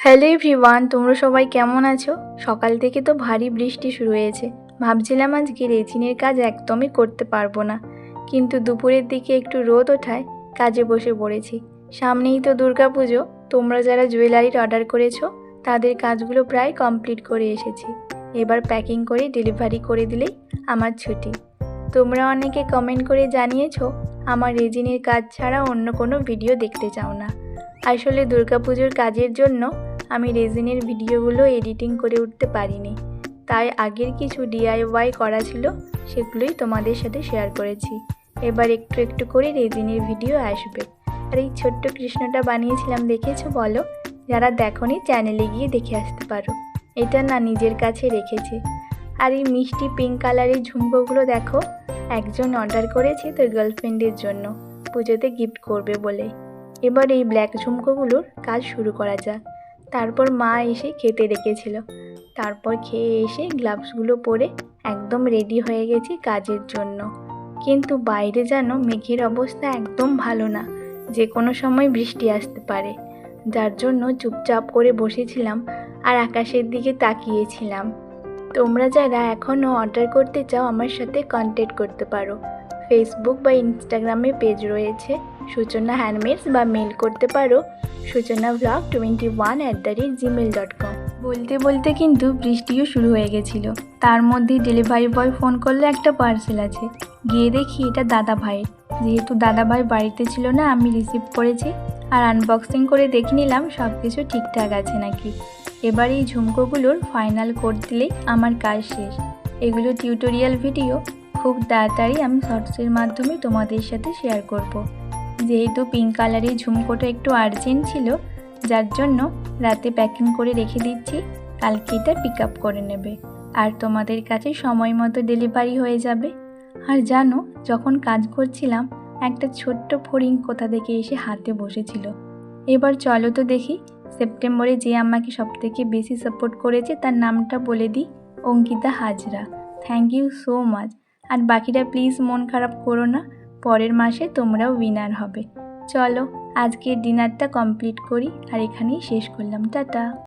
Hello everyone, তোমরা সবাই কেমন আছো? সকাল থেকে তো ভারী বৃষ্টি শুরু হয়েছে। ভাবছিলাম আজকে রেজিনের কাজ একদমই করতে পারবো না, কিন্তু দুপুরের দিকে একটু রোদ ওঠায় কাজে বসে পড়েছি। সামনেই তো দুর্গাপুজো। তোমরা যারা জুয়েলারির অর্ডার করেছো তাদের কাজগুলো প্রায় কমপ্লিট করে এসেছি। এবার প্যাকিং করে ডেলিভারি করে দিলেই আমার ছুটি। তোমরা অনেকে কমেন্ট করে জানিয়েছো আমার রেজিনের কাজ ছাড়া অন্য কোনো ভিডিও দেখতে চাও না। আসলে দুর্গাপুজোর কাজের জন্য আমি রেজিনের ভিডিওগুলো এডিটিং করে উঠতে পারিনি, তাই আগের কিছু DIY করা ছিল সেগুলোই তোমাদের সাথে শেয়ার করেছি। এবার একটু একটু করে রেজিনের ভিডিও আসবে। আর এই ছোট্ট কৃষ্ণটা বানিয়েছিলাম, দেখেছো বলো? যারা দেখোনি চ্যানেলে গিয়ে দেখে আসতে পারো। এটা না নিজের কাছে রেখেছি। আর এই মিষ্টি পিঙ্ক কালারের ঝুমকোগুলো দেখো, একজন অর্ডার করেছে তার গার্লফ্রেন্ডের জন্য, পুজোতে গিফট করবে বলে। এবার এই ব্ল্যাক ঝুমকোগুলোর কাজ শুরু করা যাক। তারপর মা এসে খেতে ডেকেছিল। তারপর খেয়ে এসে গ্লাভসগুলো পরে একদম রেডি হয়ে গেছি কাজের জন্য। কিন্তু বাইরে যেন মেঘের অবস্থা একদম ভালো না, যে কোনো সময় বৃষ্টি আসতে পারে। যার জন্য চুপচাপ করে বসেছিলাম আর আকাশের দিকে তাকিয়েছিলাম। তোমরা যারা এখনও অর্ডার করতে চাও আমার সাথে কন্ট্যাক্ট করতে পারো। ফেসবুক বা ইনস্টাগ্রামে পেজ রয়েছে সূচনা হ্যান্ডমেডস, বা মেল করতে পারো suchanablog21@gmail.com। বলতে বলতে কিন্তু বৃষ্টিও শুরু হয়ে গেছিলো। তার মধ্যে ডেলিভারি বয় ফোন করলে একটা পার্সেল আছে। গিয়ে দেখি এটা দাদা ভাইয়ের। যেহেতু দাদা ভাই বাড়িতে ছিল না, আমি রিসিভ করেছি আর আনবক্সিং করে দেখে নিলাম সব কিছু ঠিকঠাক আছে নাকি। এবার এই ঝুমকোগুলোর ফাইনাল কোড দিলেই আমার কাজ শেষ। এগুলো টিউটোরিয়াল ভিডিও খুব তাড়াতাড়ি আমি শর্টসের মাধ্যমে তোমাদের সাথে শেয়ার করব। যেহেতু পিঙ্ক কালারের ঝুমকোটা একটু আর্জেন্ট ছিল, যার জন্য রাতে প্যাকিং করে রেখে দিচ্ছি। কালকে এটা পিক আপ করে নেবে আর তোমাদের কাছে সময় মতো ডেলিভারি হয়ে যাবে। আর জানো, যখন কাজ করছিলাম একটা ছোট্ট ফড়িং কোথা থেকে এসে হাতে বসেছিল। এবার চলো তো দেখি, সেপ্টেম্বরে যে আমাকে সবথেকে বেশি সাপোর্ট করেছে তার নামটা বলে দিই, Ankita Hazra. Thank you so much. আর বাকিরা প্লিজ মন খারাপ করো না, পরের মাসে তোমরাও উইনার হবে। চলো আজকের ডিনারটা কমপ্লিট করি আর এখানেই শেষ করলাম। টাটা।